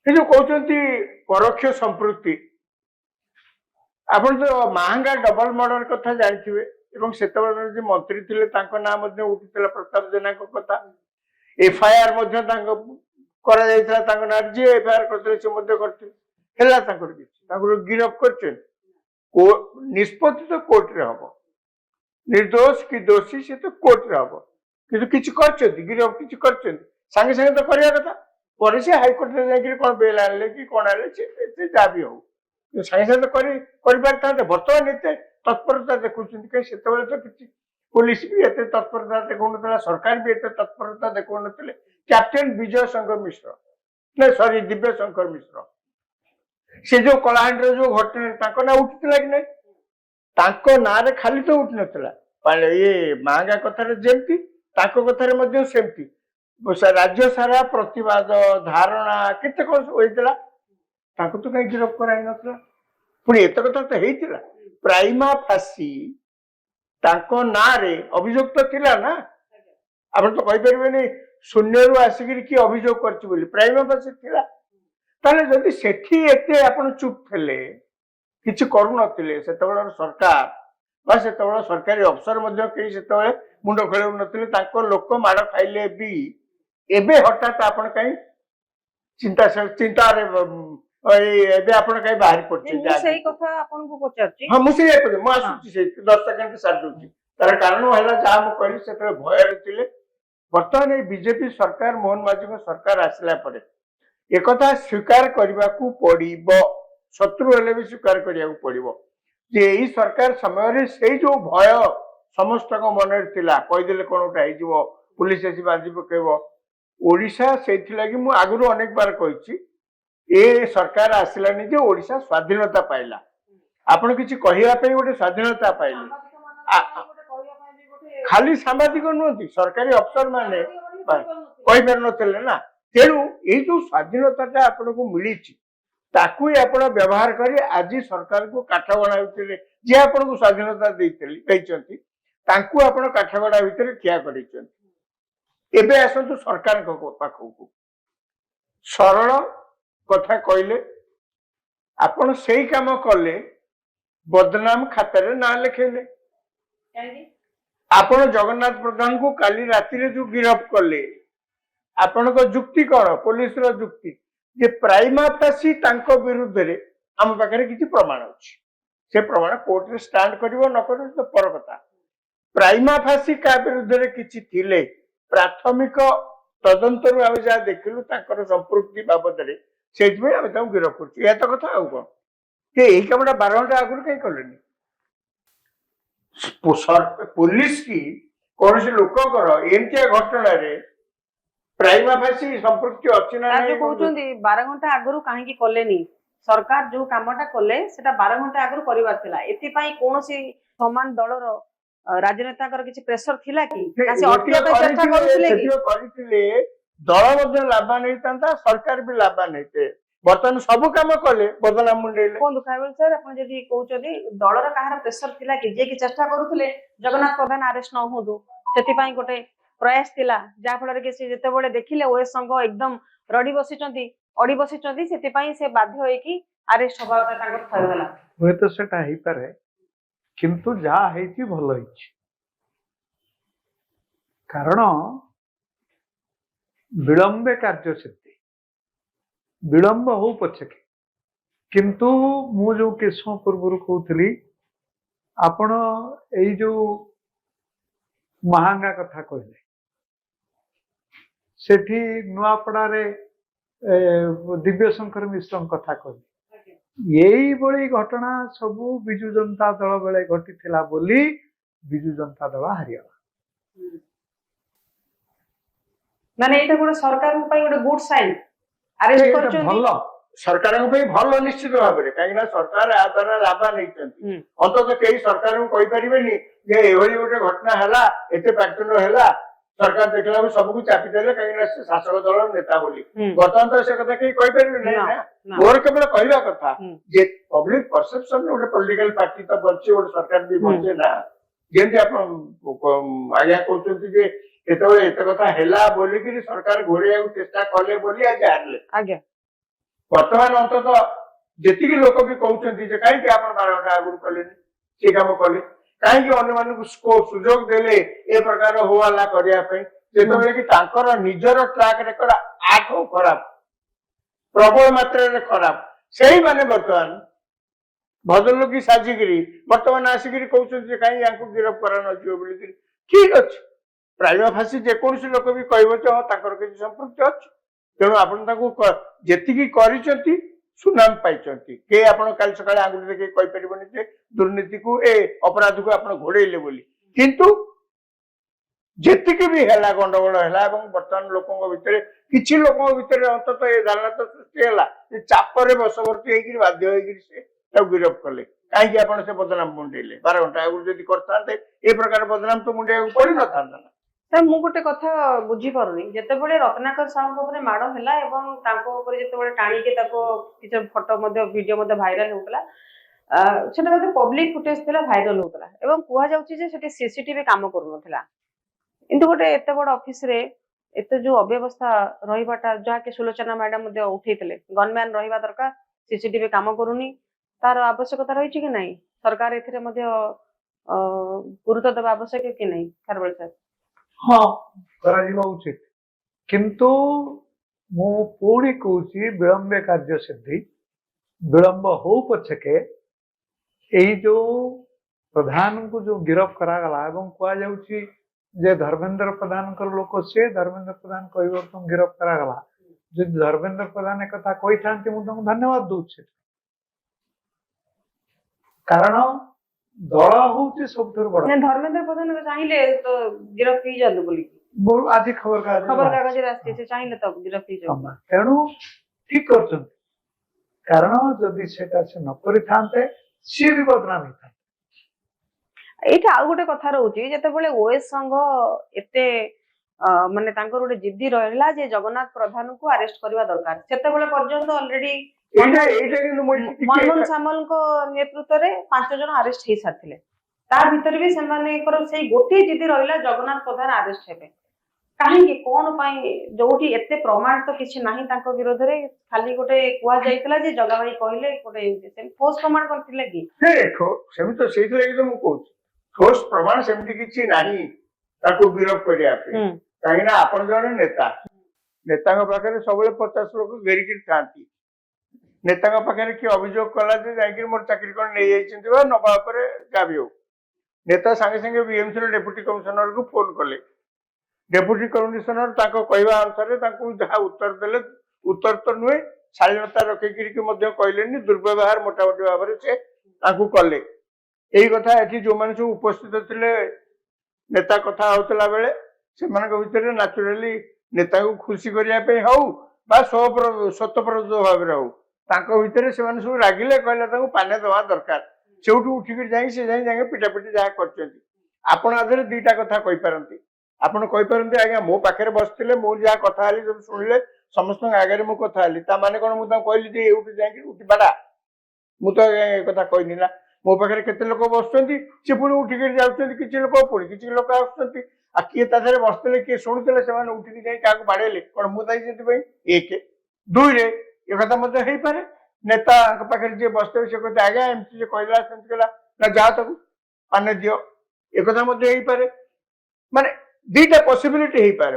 जो कहते परोक्ष संपृक्ति आपण तो महंगा डबल मर्डर कथा जानते से मंत्री थे ना उठी प्रताप जेना कथा एफआईआर जी एफआईआर करते गिरफ कर निष्पत्ति तो कोर्ट रे हम निर्दोष कि दोषी से तो कोर्ट रे हम कि गिरफ कि सांगे सांगे तो करवा कथा पर से हाइकोर्ट में जाकर कौन बेल आने कि कौन आने जहाँ भी हो सांगे सांगे तो बर्तमान एत तत्परता देखुं कहीं से तो किसी पुलिस भी एत तत्परता देखा सरकार भी एत तत्परता देखा ना कैप्टेन विजय शंकर मिश्र ना सॉरी दिव्य शंकर मिश्र से जो कलाहांड जो घटना ना उठा कि नहीं ना खाली तो उठी नाला ये महंगा कथार जमती कथार सेमती राज्य सारा प्रतिवाद धारणा केते कौन होता तो कहीं गिरफ कराई ना पुणी एत कथा तो होता प्राइमा फासी ना अभियोग तो थिला ना आप तो कहींपारे शून्य आसिक कि अभियोग कर प्राइमा फासी थिला ताले जदि सेठी एते आपण चुप थे किछि करू नथिले सेतबेला सरकार बा सेतबेला सरकारी अफसर मध्ये कहीं सेतबेले मुंड खेलौ नथिले ताको लोक माड़ खाइले भी एबे हठात आपण कहीं चिंता चिंता रे एबे आपण कहीं बाहर पड़छि मु सेही कथा आपन को पचारछि हां मु सेही कहै मु आसुछि से 10 सेकंड सार दोछि तार कारण होला जा मु कहली सेते भय रे थिले वर्तमान ए बीजेपी सरकार मोहन माझी को सरकार आसला पड़े एक स्वीकार करने को पड़ो शत्रु हेले भी स्वीकार करने को पड़ो जे यही सरकार समय से जो भय समस्त मन कहीदे कौन गोटे हो पुलिस आसी बांधी पकेब ओडिशा से मुझे आगु अनेक बार कही ए सरकार आसलानी जे ओडिशा स्वाधीनता पाइला आपण किसी कहवाई गोटे स्वाधीनता पाइले खाली सांबादिक नुहति सरकारी अफसर माने कही पार नथिले ना तेणु ये जो स्वाधीनता आपन को मिली आप व्यवहार कर आज सरकार को काठगड़ा भितर जी आपन को स्वाधीनता आप काठगड़ा भितर ठिया कर आसतु सरकार पाखक सरल कथा कहले आपण से काम कले बदनाम खातार ना लिखेले आपण जगन्नाथ प्रधान को काली राति जो गिरफ कले आपण जुक्ति कौन पुलिस जुक्ति जे प्राइमा फासी विरुद्ध रे आम पाखे किसी प्रमाण अच्छी से प्रमाण कोर्ट रे स्टैंड करिवो न करिवो तो पर कथा प्राइमा फासी का विरुद्ध रे किछि थिले प्राथमिक तदंत रु आमे जा देखिलु ताकर संपृक्ति बाबद रे सेजमे आमे ताऊ गिरफ करछु या तो कथा आउ कोन के एही कामडा 12 घंटा आगु कहीं करलेनी पुलिस की कौन से लोककर एमतिया घटना रे प्राइमा फासी संपृक्ति अछि ना नहीं कहउछंदी 12 घंटा आगु काहे की कलेनी सरकार जो कामटा कले सेटा 12 घंटा आगु परिवार थिला एति पई कोनोसी समान दलर राजनेता कर किछि प्रेशर थिला कि कासे अटके पे चेष्टा करथिले कि करथिले दल मध्ये लाभा नहीं तांता सरकार भी लाभा नहीं बर्तमान सब काम कले बदनाम मुंडेले कोन दुखाइबल सर अपन जदी कहउछदी दलर काहार प्रेशर थिला कि जे कि चेष्टा करूथिले जगन्नाथ प्रधान अरेस्ट न होदु सेति पई गोटे प्रयास थिला जा फल रे से जते बळे देखिले ओए संग एकदम रडी बसिचंदी सेति पई से बाध्य होई कि अरेस्ट होबा तांको थय होला होय तो सेटा हेई पारे किंतु जा हेची भलो हेची कारण विलंबे कार्य सिद्धि विलंब हो पछके किंतु मु जो केसो पूर्व कहूली आपण एई जो महंगा कथा कहले सेठी नुआपड़ा रे दिव्य शंकर मिश्र कथा कहले यही बड़ी घटना सबू बिजु जनता दल बेले घटी थिला बोली बिजु जनता दल हारिगला माने एटा गोटे सरकार पई गोटे गुड साइन अरेस्ट करचोंदी भलो सरकार को भल निश्चित भाव में कहीं सरकार आ द्वारा लाभा नहीं अंत कई सरकार को कही पारिबेनी जे एभली गोटे घटना हैला एते पाटन हैला सरकार देखला सबको चापी देले कहीं शासक दल नेता बोली बर्तमान तो से कथा कहीं कही पारिबे नहीं मोर केवल कहवा कथा जे पब्लिक परसेप्शन गोटे पॉलिटिकल पार्टी तो बचे गोटे सरकार भी बचे ना जेमती आप आज्ञा कहते जे एत कथा हैला बोली कि सरकार घोड़े चेष्टा कले बोली आज हारले आज्ञा ବର୍ତ୍ତମାନ ଅନ୍ତତଃ ଯେତିକି ଲୋକ ବି କହୁଛନ୍ତି ଯେ କାହିଁକି ଆପଣ 12 ଘଣ୍ଟା ଆଗରୁ କଲେନି ସେ କାମ କଲେ, କାହିଁକି ଅନ୍ୟମାନଙ୍କୁ ସୁଯୋଗ ଦେଲେ ଏ ପ୍ରକାର ହୋ ହଲ୍ଲା କରିବା ପାଇଁ, ଯେତେବେଳେ କି ତାଙ୍କର ନିଜର ଟ୍ରାକ୍ ରେକର୍ଡ ଆଠୁ ଖରାପ, ପ୍ରବଳ ମାତ୍ରାରେ ଖରାପ। ସେଇମାନେ ବର୍ତ୍ତମାନ ଭଦ୍ରଲୋକି ସାଜିକିରି ବର୍ତ୍ତମାନ ଆସିକିରି କହୁଛନ୍ତି ଯେ କାହିଁ ୟାଙ୍କୁ ଗିରଫ କରାନଯିବ ବୋଲିକିରି। ଠିକ ଅଛି, ପ୍ରାଇମା ଫାସି ଯେକୌଣସି ଲୋକ ବି କହିବ ଯେ ହଁ ତାଙ୍କର କିଛି ସମ୍ପୃକ୍ତି ଅଛି, ତେଣୁ ଆପଣ ତାଙ୍କୁ ଯେତିକି କରିଛନ୍ତି ସୁନାମ ପାଇଛନ୍ତି। କେ ଆପଣ କାଲି ସକାଳେ ଆଙ୍ଗୁଠି ଦେଖି କହିପାରିବନି ଯେ ଦୁର୍ନୀତିକୁ ଅପରାଧକୁ ଆପଣ ଘୋଡେଇଲେ ବୋଲି। କିନ୍ତୁ ଯେତିକି ବି ହେଲା ଗଣ୍ଡଗୋଳ ହେଲା ଏବଂ ବର୍ତ୍ତମାନ ଲୋକଙ୍କ ଭିତରେ କିଛି ଲୋକଙ୍କ ଭିତରେ ଅନ୍ତତଃ ଏ ଧାରଣା ତ ସୃଷ୍ଟି ହେଲା ଯେ ଚାପରେ ବଶବର୍ତ୍ତୀ ହେଇକିରି ବାଧ୍ୟ ହେଇକିରି ସେ ତାକୁ ଗିରଫ କଲେ। କାହିଁକି ଆପଣ ସେ ବଦନାମ ମୁଣ୍ଡେଇଲେ? 12 ଘଣ୍ଟା ଆଗରୁ ଯଦି କରିଥାନ୍ତେ ଏ ପ୍ରକାର ବଦନାମ ତ ମୁଣ୍ଡେଇବାକୁ ପଡିନଥାନ୍ତା ନା। ସାର୍ ମୁଁ ଗୋଟେ କଥା ବୁଝିପାରୁନି, ଯେତେବେଳେ ରତ୍ନାକର ସାହୁଙ୍କ ଉପରେ ମାଡ଼ ହେଲା ଏବଂ ତାଙ୍କ ଉପରେ ଯେତେବେଳେ ଟାଣିକି ତାକୁ କିଛି ଫଟୋ ମଧ୍ୟ ଭିଡିଓ ମଧ୍ୟ ଭାଇରାଲ ହଉଥିଲା, ସେଟା ଗୋଟେ ପବ୍ଲିକ ଫୁଟେଜ ଥିଲା, ଭାଇରାଲ ହଉଥିଲା ଏବଂ କୁହାଯାଉଛି ଯେ ସେଠି ସିସିଟିଭି କାମ କରୁନଥିଲା। କିନ୍ତୁ ଗୋଟେ ଏତେ ବଡ ଅଫିସରେ ଏତେ ଯୋଉ ଅବ୍ୟବସ୍ଥା ରହିବାଟା, ଯାହାକି ସୁଲୋଚନା ମ୍ୟାଡାମ ମଧ୍ୟ ଉଠେଇଥିଲେ, ଗନମ୍ୟାନ ରହିବା ଦରକାର, ସିସିଟିଭି କାମ କରୁନି, ତାର ଆବଶ୍ୟକତା ରହିଛି କି ନାହିଁ? ସରକାର ଏଥିରେ ମଧ୍ୟ ଗୁରୁତ୍ୱ ଦେବା ଆବଶ୍ୟକ କି ନାହିଁ? ଖାରବେଳ ସାର୍। ହଁ, କରାଯିବା ଉଚିତ, କିନ୍ତୁ ମୁଁ ପୁଣି କହୁଛି ବିଳମ୍ବେ କାର୍ଯ୍ୟ ସିଦ୍ଧି। ବିଳମ୍ବ ହଉ ପଛକେ ଏଇ ଯୋଉ ପ୍ରଧାନଙ୍କୁ ଯୋଉ ଗିରଫ କରାଗଲା ଏବଂ କୁହାଯାଉଛି ଯେ ଧର୍ମେନ୍ଦ୍ର ପ୍ରଧାନଙ୍କର ଲୋକ ସିଏ, ଧର୍ମେନ୍ଦ୍ର ପ୍ରଧାନ କହିବାକୁ ଗିରଫ କରାଗଲା। ଯଦି ଧର୍ମେନ୍ଦ୍ର ପ୍ରଧାନ ଏକଥା କହିଥାନ୍ତି ମୁଁ ତାଙ୍କୁ ଧନ୍ୟବାଦ ଦଉଛି, କାରଣ ଦଳ ହଉଛି ସବୁଠାରୁ ବଡ। ଧର୍ମେନ୍ଦ୍ର ପ୍ରଧାନ ଚାହିଁଲେ ତ ଗିରଫ ହେଇଯାଆନ୍ତୁ ବୋଲି ଆଜି ଖବରକାଗଜରେ ଆସିଛି, ସେ ଚାହିଁଲେ ତ ଗିରଫ ହେଇଯାଆନ୍ତୁ। ତେଣୁ ଠିକ କରୁଛନ୍ତି, କାରଣ ଯଦି ସେଟା ସେ ନ କରିଥାନ୍ତେ ସିଏ ବି ବଦନାମ ହେଇଥାନ୍ତେ। ଏଇଟା ଆଉ ଗୋଟେ କଥା ରହୁଛି, ଯେତେବେଳେ ଓଏସ୍ ସଂଘ ଏତେ ମାନେ ତାଙ୍କର ଗୋଟେ ଜିଦ୍ଦି ରହିଲା ଯେ ଜଗନ୍ନାଥ ପ୍ରଧାନଙ୍କୁ ଆରେଷ୍ଟ କରିବା ଦରକାର, ସେତେବେଳେ ପର୍ଯ୍ୟନ୍ତ ଅଲରେଡି ମନମୋହନ ସାମଲଙ୍କ ନେତୃତ୍ୱରେ 5 ଜଣ ଆରେଷ୍ଟ ହେଇସାରିଥିଲେ। ତା ଭିତରେ ବି ସେମାନଙ୍କର ସେଇ ଗୋଟିଏ ଜିଦି ରହିଲା ଜଗନ୍ନାଥ ପ୍ରଧାନ ଆରେଷ୍ଟ ହେବେ। କାହିଁକି, କଣ ପାଇଁ? ଯୋଉଠି ଏତେ ପ୍ରମାଣ ତ କିଛି ନାହିଁ ତାଙ୍କ ବିରୋଧରେ, ଖାଲି ଗୋଟେ କୁହାଯାଇଥିଲା ଯେ ଜଗା ଭାଇ କହିଲେ, ଗୋଟେ ଠୋସ ପ୍ରମାଣ କରିଥିଲେ କି? ସେମିତି ତ ସେଇଥିଲାଗି ତ ମୁଁ କହୁଛି ଠୋସ ପ୍ରମାଣ ସେମିତି କିଛି ନାହିଁ ତାକୁ ଗିରଫ କରିବା ପାଇଁ। କାହିଁକି ନା ଆପଣ ଜଣେ ନେତା, ନେତାଙ୍କ ପାଖରେ ସବୁବେଳେ 50 ଲୋକ ଘେରିକିରି ଥାନ୍ତି। ନେତାଙ୍କ ପାଖରେ କିଏ ଅଭିଯୋଗ କଲା ଯେ ଯାଇକି ମୋର ଚାକିରି କଣ ନେଇଯାଇଛନ୍ତି ବା ନବା ଉପରେ ଯାହା ବି ହଉ, ନେତା ସାଙ୍ଗେ ସାଙ୍ଗେ ବିଏମସି ର ଡେପୁଟି କମିଶନରକୁ ଫୋନ କଲେ। ଡେପୁଟି କମିଶନର ତାଙ୍କ କହିବା ଅନୁସାରେ ତାଙ୍କୁ ଯାହା ଉତ୍ତର ଦେଲେ, ଉତ୍ତର ତ ନୁହେଁ, ଶାଳୀନତା ରଖିକିରି ମଧ୍ୟ କହିଲେନି, ଦୁର୍ବ୍ୟବହାର ମୋଟାମୋଟି ଭାବରେ ସେ ତାଙ୍କୁ କଲେ। ଏଇ କଥା ଏଠି ଯୋଉମାନେ ସବୁ ଉପସ୍ଥିତ ଥିଲେ ନେତା କଥା ହଉଥିଲା ବେଳେ, ସେମାନଙ୍କ ଭିତରେ ନ୍ୟାଚୁରାଲି ନେତାକୁ ଖୁସି କରିବା ପାଇଁ ହଉ ବା ସ୍ୱତଃପ୍ରଦ ଭାବରେ ହଉ, ତାଙ୍କ ଭିତରେ ସେମାନେ ସବୁ ରାଗିଲେ, କହିଲେ ତାଙ୍କୁ ପାନେ ଦେବା ଦରକାର। ସେଉଠୁ ଉଠିକିରି ଯାଇକି ସେ ଯାଇକି ପିଟାପିଟି ଯାହା କରିଛନ୍ତି। ଆପଣ ଆଦେହରେ ଦିଟା କଥା କହିପାରନ୍ତି। ଆପଣ କହିପାରନ୍ତି ଆଜ୍ଞା ମୋ ପାଖରେ ବସିଥିଲେ, ମୁଁ ଯାହା କଥା ହେଲି ସବୁ ଶୁଣିଲେ, ସମସ୍ତଙ୍କ ଆଗରେ ମୁଁ କଥା ହେଲି, ତା ମାନେ କଣ ମୁଁ ତାଙ୍କୁ କହିଲି ଯେ ଏଉଠୁ ଯାଇକି ଉଠି ବାଡା? ମୁଁ ତ ଏ କଥା କହିନି ନା। ମୋ ପାଖରେ କେତେ ଲୋକ ବସୁଛନ୍ତି, ସେ ପୁଣି ଉଠିକିରି ଯାଉଛନ୍ତି, କିଛି ଲୋକ ପୁଣି କିଛି ଲୋକ ଆସୁଛନ୍ତି, ଆଉ କିଏ ତା ଦେହରେ ବସିଥିଲେ, କିଏ ଶୁଣୁଥିଲେ, ସେମାନେ ଉଠିକି ଯାଇ କାହାକୁ ବାଡେଇଲେ, କଣ ମୁଁ ଦାୟୀ ସେଥିପାଇଁ? 1 2ରେ ଏ କଥା ମଧ୍ୟ ହେଇପାରେ, ନେତାଙ୍କ ପାଖରେ ଯିଏ ବସିଥିବେ ସେ କହିଲେ ଆଜ୍ଞା ଏମିତି ଯେ କହିଲା ସେମିତି କହିଲା, ନା ଯାହା ତାକୁ ପାନେ ଦିଅ, ଏ କଥା ମଧ୍ୟ ହେଇପାରେ। ମାନେ ଦିଟା ପସିବିଲିଟି ହେଇପାରେ।